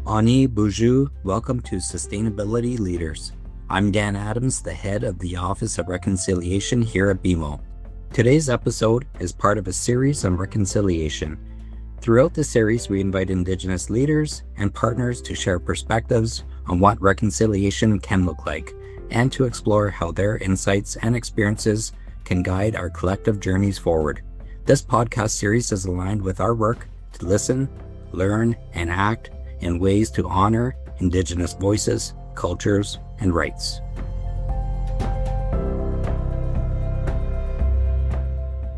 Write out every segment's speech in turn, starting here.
Ani Boujou, welcome to Sustainability Leaders. I'm Dan Adams, the head of the Office of Reconciliation here at BMO. Today's episode is part of a series on reconciliation. Throughout the series, we invite Indigenous leaders and partners to share perspectives on what reconciliation can look like, and to explore how their insights and experiences can guide our collective journeys forward. This podcast series is aligned with our work to listen, learn, and act in ways to honor Indigenous voices, cultures, and rights.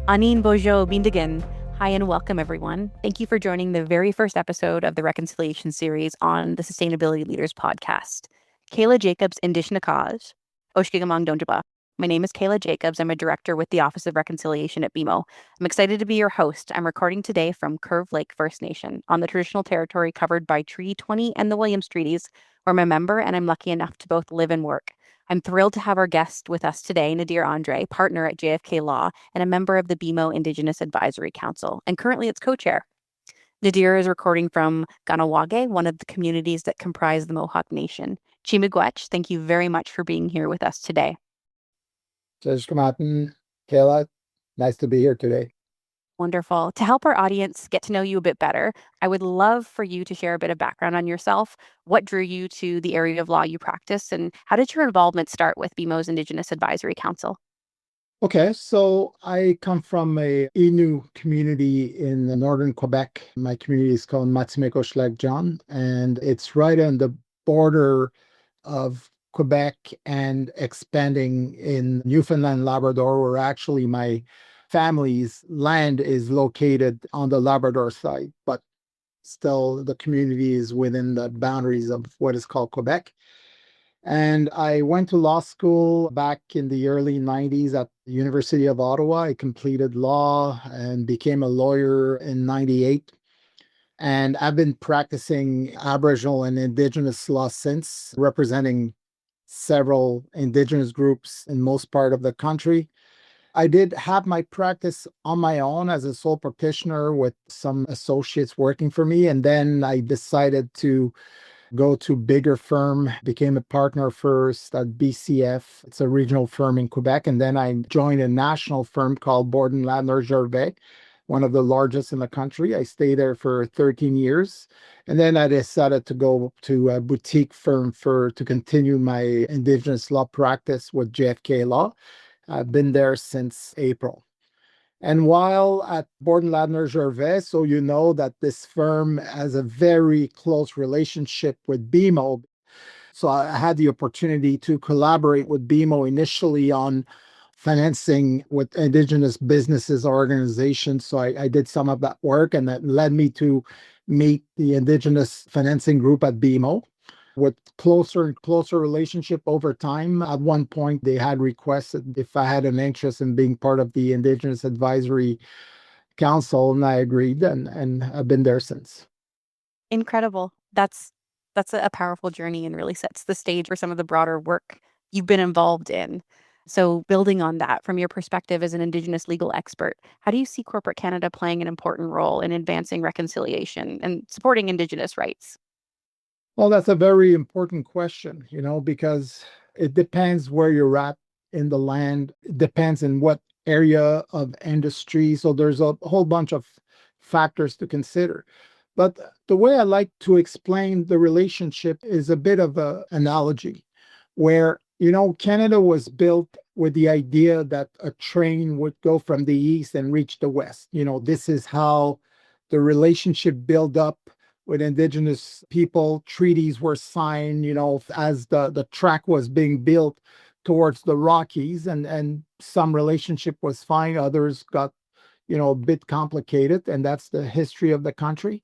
Anin Bojo Bindigan. Hi and welcome, everyone. Thank you for joining the very first episode of the Reconciliation series on the Sustainability Leaders podcast. Kayla Jacobs, Indigenous Cause. Oshkigamong Donjaba. My name is Kayla Jacobs. I'm a director with the Office of Reconciliation at BMO. I'm excited to be your host. I'm recording today from Curve Lake First Nation on the traditional territory covered by Treaty 20 and the Williams Treaties, where I'm a member and I'm lucky enough to both live and work. I'm thrilled to have our guest with us today, Nadir André, partner at JFK Law and a member of the BMO Indigenous Advisory Council, and currently its co-chair. Nadir is recording from Ganawage, one of the communities that comprise the Mohawk Nation. Chimigwech, thank you very much for being here with us today. Kayla, nice to be here today. Wonderful. To help our audience get to know you a bit better, I would love for you to share a bit of background on yourself. What drew you to the area of law you practice, and how did your involvement start with BMO's Indigenous Advisory Council? Okay, so I come from a Innu community in northern Quebec. My community is called Matimeko-Schlack-John, and it's right on the border of Quebec and expanding in Newfoundland, Labrador, where actually my family's land is located on the Labrador side, but still the community is within the boundaries of what is called Quebec. And I went to law school back in the early 90s at the University of Ottawa. I completed law and became a lawyer in 98. And I've been practicing Aboriginal and Indigenous law since, representing several Indigenous groups in most part of the country. I did have my practice on my own as a sole practitioner with some associates working for me. And then I decided to go to bigger firm, became a partner first at BCF. It's a regional firm in Quebec. And then I joined a national firm called Borden Ladner Gervais, one of the largest in the country. I stayed there for 13 years. And then I decided to go to a boutique firm to continue my Indigenous law practice with JFK Law. I've been there since April. And while at Borden Ladner Gervais, so you know that this firm has a very close relationship with BMO. So I had the opportunity to collaborate with BMO initially on financing with Indigenous businesses organizations. So I did some of that work, and that led me to meet the Indigenous financing group at BMO with closer and closer relationship over time. At one point, they had requested if I had an interest in being part of the Indigenous Advisory Council, and I agreed, and I've been there since. Incredible. That's a powerful journey and really sets the stage for some of the broader work you've been involved in. So building on that, from your perspective as an Indigenous legal expert, how do you see corporate Canada playing an important role in advancing reconciliation and supporting Indigenous rights? Well, that's a very important question, because it depends where you're at in the land. It depends in what area of industry. So there's a whole bunch of factors to consider. But the way I like to explain the relationship is a bit of an analogy where, Canada was built with the idea that a train would go from the east and reach the west. This is how the relationship built up with Indigenous people. Treaties were signed, as the track was being built towards the Rockies, and some relationship was fine. Others got, a bit complicated, and that's the history of the country.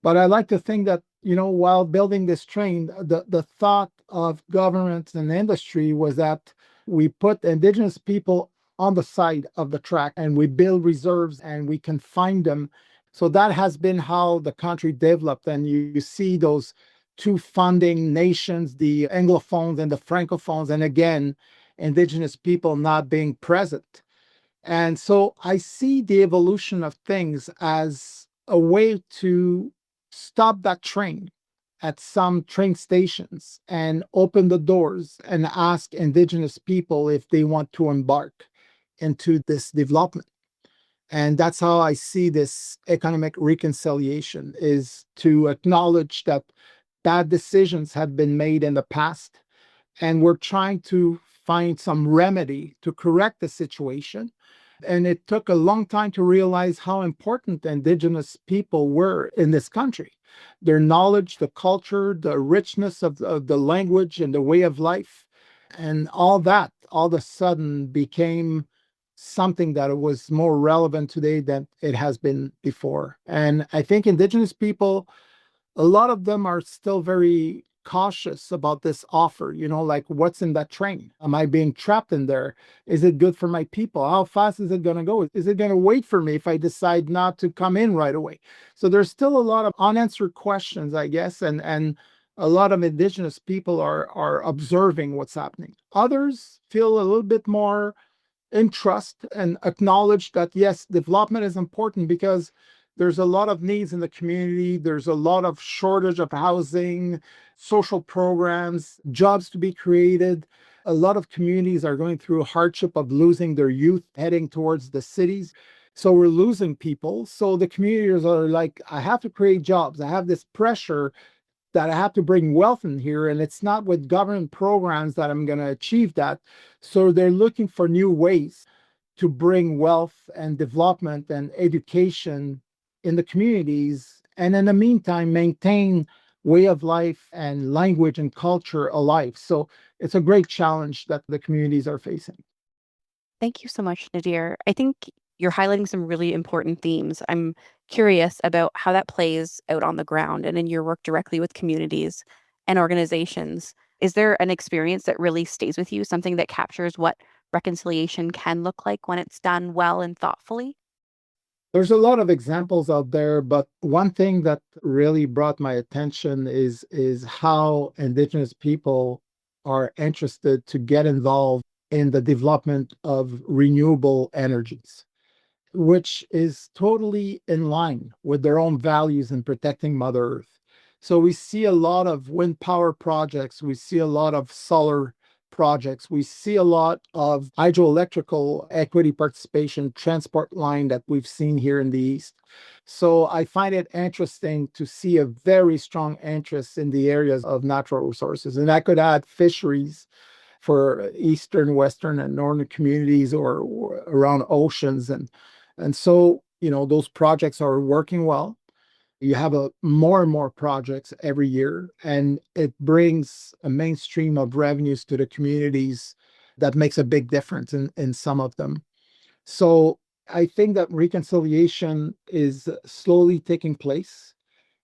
But I like to think that, while building this train, the thought of government and industry was that we put Indigenous people on the side of the track and we build reserves and we can find them. So that has been how the country developed. And you see those two funding nations, the Anglophones and the Francophones, and again, Indigenous people not being present. And so I see the evolution of things as a way to stop that train at some train stations and open the doors and ask Indigenous people if they want to embark into this development. And that's how I see this economic reconciliation, is to acknowledge that bad decisions have been made in the past, and we're trying to find some remedy to correct the situation. And it took a long time to realize how important Indigenous people were in this country. Their knowledge, the culture, the richness of the language and the way of life, and all that all of a sudden became something that was more relevant today than it has been before. And I think Indigenous people, a lot of them are still very cautious about this offer, like what's in that train? Am I being trapped in there? Is it good for my people? How fast is it going to go? Is it going to wait for me if I decide not to come in right away? So there's still a lot of unanswered questions, I guess, and a lot of Indigenous people are observing what's happening. Others feel a little bit more in trust and acknowledge that, yes, development is important because there's a lot of needs in the community. There's a lot of shortage of housing, social programs, jobs to be created. A lot of communities are going through hardship of losing their youth heading towards the cities. So we're losing people. So the communities are like, I have to create jobs. I have this pressure that I have to bring wealth in here, and it's not with government programs that I'm going to achieve that. So they're looking for new ways to bring wealth and development and education in the communities, and in the meantime, maintain way of life and language and culture alive. So it's a great challenge that the communities are facing. Thank you so much, Nadir. I think you're highlighting some really important themes. I'm curious about how that plays out on the ground and in your work directly with communities and organizations. Is there an experience that really stays with you, something that captures what reconciliation can look like when it's done well and thoughtfully? There's a lot of examples out there, but one thing that really brought my attention is how Indigenous people are interested to get involved in the development of renewable energies, which is totally in line with their own values in protecting Mother Earth. So we see a lot of wind power projects, we see a lot of solar projects, we see a lot of hydroelectrical equity participation transport line that we've seen here in the East. So I find it interesting to see a very strong interest in the areas of natural resources. And I could add fisheries for eastern, western, and northern communities or around oceans. And so, those projects are working well. You have more and more projects every year, and it brings a mainstream of revenues to the communities that makes a big difference in some of them. So I think that reconciliation is slowly taking place.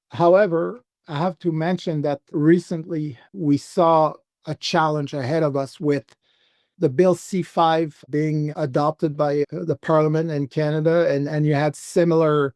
However, I have to mention that recently we saw a challenge ahead of us with the Bill C5 being adopted by the Parliament in Canada, and you had similar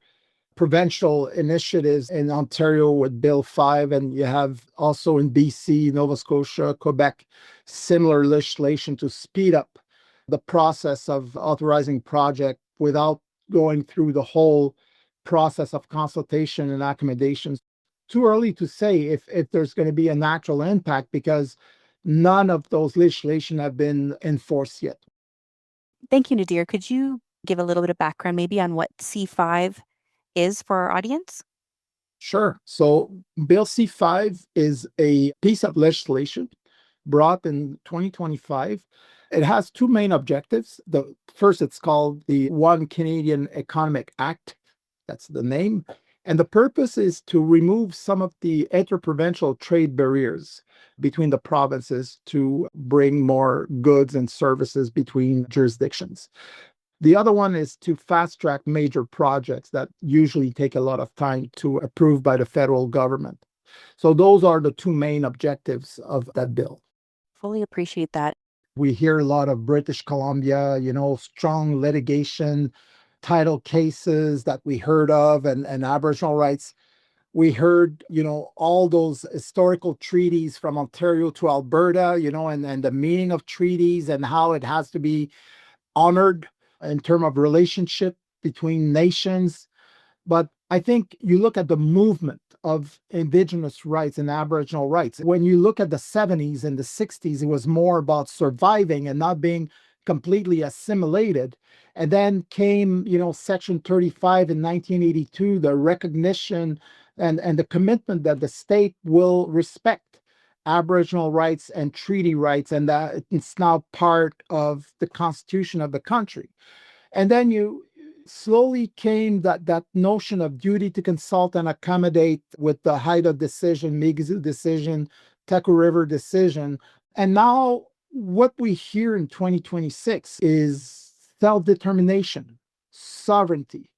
provincial initiatives in Ontario with Bill 5, and you have also in BC, Nova Scotia, Quebec, similar legislation to speed up the process of authorizing project without going through the whole process of consultation and accommodations. Too early to say if there's going to be a natural impact because none of those legislation have been enforced yet. Thank you, Nadir. Could you give a little bit of background maybe on what C5 is for our audience? Sure. So Bill C5 is a piece of legislation brought in 2025. It has two main objectives. The first, it's called the One Canadian Economic Act. That's the name. And the purpose is to remove some of the interprovincial trade barriers between the provinces to bring more goods and services between jurisdictions. The other one is to fast track major projects that usually take a lot of time to approve by the federal government. So those are the two main objectives of that bill. Fully appreciate that. We hear a lot of British Columbia, strong litigation, title cases that we heard of, and Aboriginal rights. We heard, all those historical treaties from Ontario to Alberta, and the meaning of treaties and how it has to be honored in terms of relationship between nations. But I think you look at the movement of Indigenous rights and Aboriginal rights. When you look at the 70s and the 60s, it was more about surviving and not being completely assimilated. And then came, Section 35 in 1982, the recognition and the commitment that the state will respect Aboriginal rights and treaty rights, and that it's now part of the constitution of the country. And then you slowly came that notion of duty to consult and accommodate with the Haida decision, Migizu decision, Teku River decision. And now what we hear in 2026 is self-determination, sovereignty,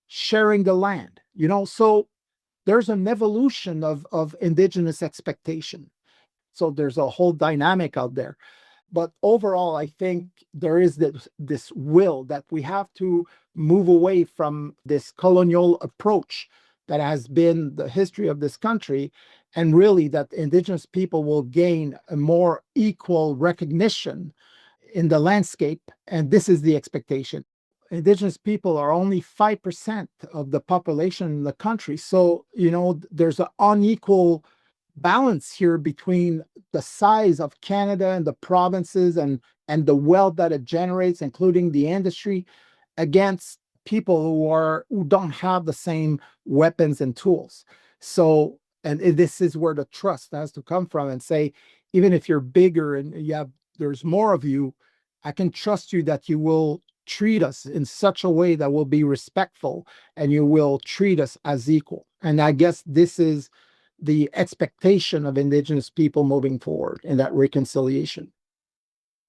sharing the land. So there's an evolution of indigenous expectation. So there's a whole dynamic out there. But overall, I think there is this will that we have to move away from this colonial approach that has been the history of this country, and really that Indigenous people will gain a more equal recognition in the landscape. And this is the expectation. Indigenous people are only 5% of the population in the country. So, there's an unequal balance here between the size of Canada and the provinces and the wealth that it generates, including the industry, against people who don't have the same weapons and tools. So, and this is where the trust has to come from, and say, even if you're bigger and there's more of you, I can trust you that you will treat us in such a way that will be respectful, and you will treat us as equal. And I guess this is the expectation of Indigenous people moving forward in that reconciliation.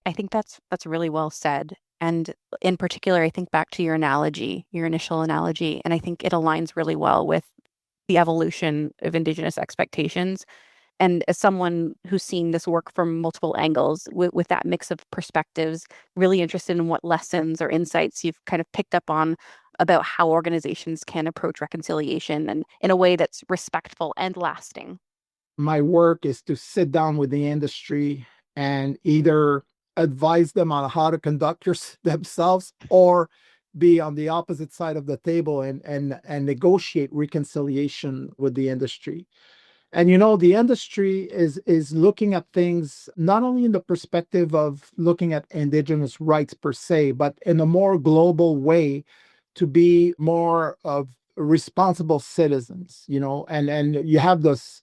I think that's really well said. And in particular, I think back to your analogy, your initial analogy, and I think it aligns really well with the evolution of Indigenous expectations. And as someone who's seen this work from multiple angles, with that mix of perspectives, really interested in what lessons or insights you've kind of picked up on about how organizations can approach reconciliation and in a way that's respectful and lasting. My work is to sit down with the industry and either advise them on how to conduct themselves, or be on the opposite side of the table and negotiate reconciliation with the industry. And the industry is looking at things not only in the perspective of looking at Indigenous rights per se, but in a more global way, to be more of responsible citizens. And you have this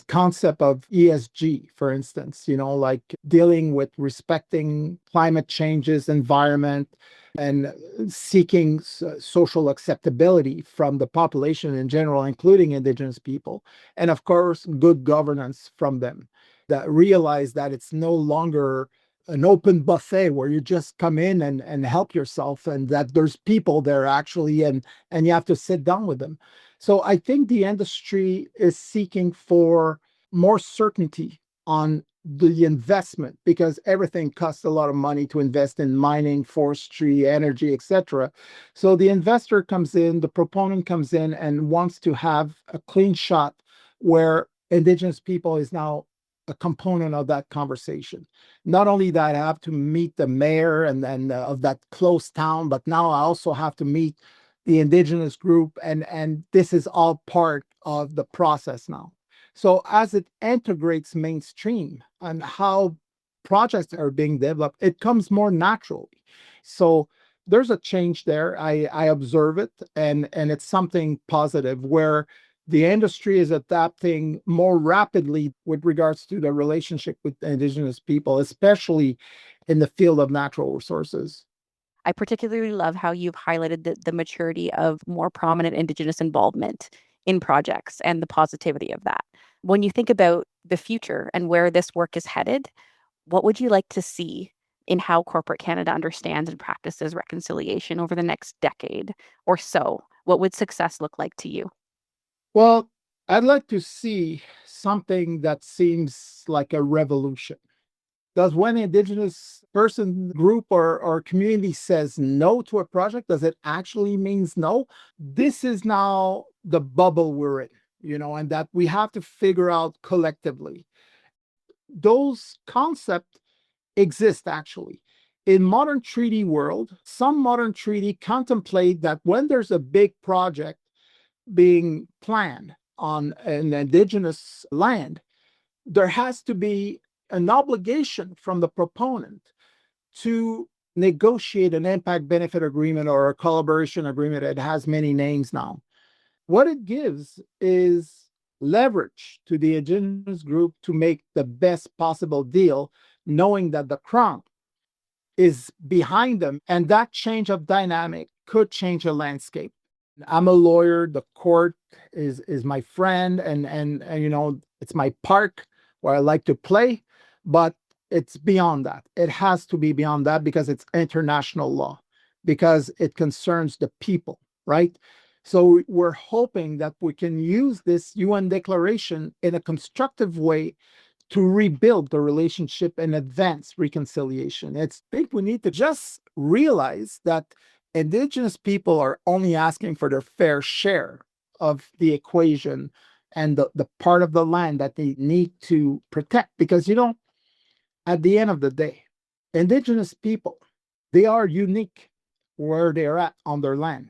concept of ESG, for instance, like dealing with respecting climate changes, environment, and seeking social acceptability from the population in general, including Indigenous people. And of course, good governance from them, that realize that it's no longer an open buffet where you just come in and help yourself, and that there's people there actually, and you have to sit down with them. So I think the industry is seeking for more certainty on the investment, because everything costs a lot of money to invest in mining, forestry, energy, etc. So the investor comes in, the proponent comes in and wants to have a clean shot where Indigenous people is now a component of that conversation. Not only that, I have to meet the mayor and then of that close town, but now I also have to meet the Indigenous group, and this is all part of the process now. So as it integrates mainstream and how projects are being developed, it comes more naturally. So there's a change there. I observe it, and it's something positive, where the industry is adapting more rapidly with regards to the relationship with Indigenous people, especially in the field of natural resources. I particularly love how you've highlighted the maturity of more prominent Indigenous involvement in projects and the positivity of that. When you think about the future and where this work is headed, what would you like to see in how corporate Canada understands and practices reconciliation over the next decade or so? What would success look like to you? Well, I'd like to see something that seems like a revolution. Does when Indigenous person, group, or community says no to a project, does it actually means no? This is now the bubble we're in, and that we have to figure out collectively. Those concepts exist actually. In modern treaty world, some modern treaty contemplate that when there's a big project, being planned on an indigenous land, there has to be an obligation from the proponent to negotiate an impact benefit agreement or a collaboration agreement. It has many names now. What it gives is leverage to the indigenous group to make the best possible deal, knowing that the crown is behind them, and that change of dynamic could change the landscape. I'm a lawyer. The court is my friend, and it's my park where I like to play, but it's beyond that. It has to be beyond that because it's international law, because it concerns the people, right? So we're hoping that we can use this UN declaration in a constructive way to rebuild the relationship and advance reconciliation. I think we need to just realize that Indigenous people are only asking for their fair share of the equation and the part of the land that they need to protect. Because, at the end of the day, Indigenous people, they are unique where they're at on their land.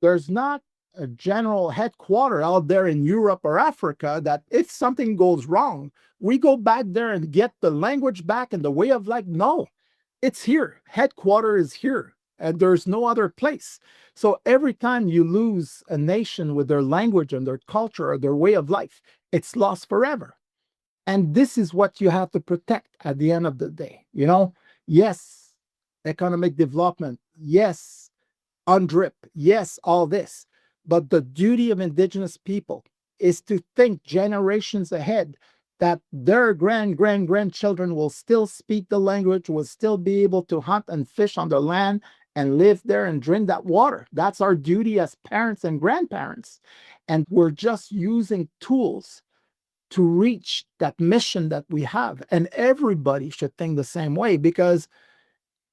There's not a general headquarter out there in Europe or Africa that if something goes wrong, we go back there and get the language back and the way of life. No, it's here. Headquarter is here, and there's no other place. So every time you lose a nation with their language and their culture or their way of life, it's lost forever. And this is what you have to protect at the end of the day. Yes, economic development. Yes, UNDRIP. Yes, all this. But the duty of Indigenous people is to think generations ahead that their grandchildren will still speak the language, will still be able to hunt and fish on the land and live there and drink that water. That's our duty as parents and grandparents. And we're just using tools to reach that mission that we have. And everybody should think the same way, because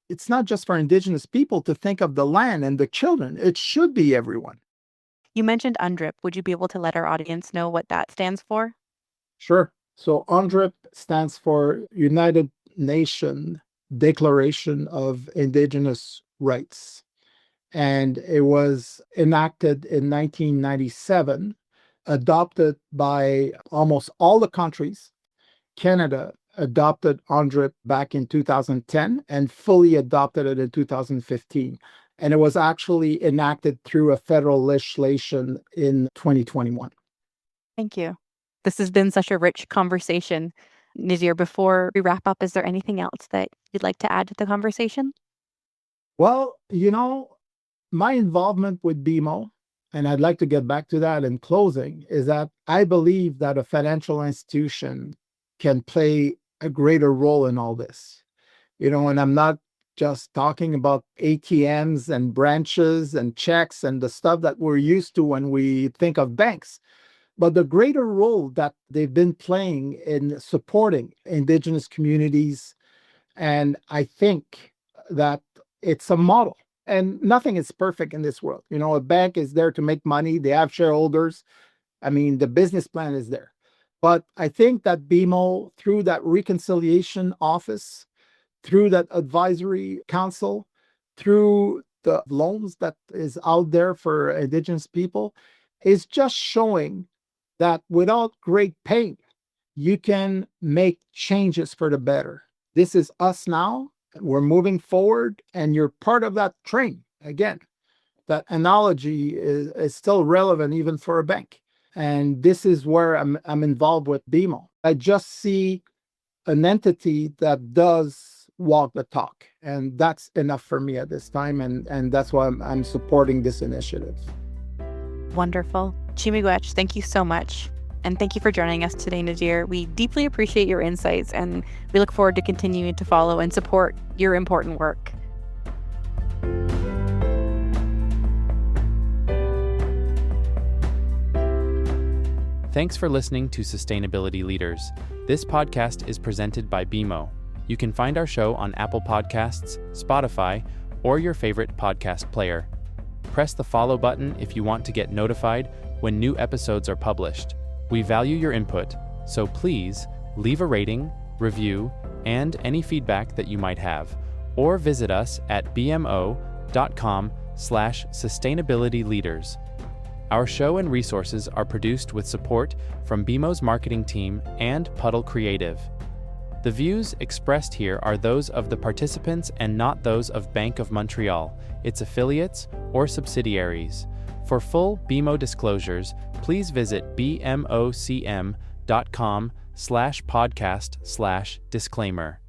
it's not just for Indigenous people to think of the land and the children. It should be everyone. You mentioned UNDRIP. Would you be able to let our audience know what that stands for? Sure. So UNDRIP stands for United Nations Declaration of Indigenous Rights. And it was enacted in 1997, adopted by almost all the countries. Canada adopted UNDRIP back in 2010 and fully adopted it in 2015. And it was actually enacted through a federal legislation in 2021. Thank you. This has been such a rich conversation. Nadir, before we wrap up, is there anything else that you'd like to add to the conversation? Well, my involvement with BMO, and I'd like to get back to that in closing, is that I believe that a financial institution can play a greater role in all this. And I'm not just talking about ATMs and branches and checks and the stuff that we're used to when we think of banks, but the greater role that they've been playing in supporting Indigenous communities. And I think that it's a model. And nothing is perfect in this world. A bank is there to make money. They have shareholders. The business plan is there. But I think that BMO, through that reconciliation office, through that advisory council, through the loans that is out there for Indigenous people, is just showing that without great pain, you can make changes for the better. This is us now. We're moving forward, and you're part of that train. Again, that analogy is still relevant even for a bank. And this is where I'm involved with BMO. I just see an entity that does walk the talk, and that's enough for me at this time, and that's why I'm supporting this initiative. Wonderful. Chi-miigwech, thank you so much. And thank you for joining us today, Nadir. We deeply appreciate your insights, and we look forward to continuing to follow and support your important work. Thanks for listening to Sustainability Leaders. This podcast is presented by BMO. You can find our show on Apple Podcasts, Spotify, or your favorite podcast player. Press the follow button if you want to get notified when new episodes are published. We value your input, so please leave a rating, review, and any feedback that you might have, or visit us at bmo.com/sustainabilityleaders. Our show and resources are produced with support from BMO's marketing team and Puddle Creative. The views expressed here are those of the participants and not those of Bank of Montreal, its affiliates, or subsidiaries. For full BMO disclosures, please visit bmocm.com/podcast/disclaimer.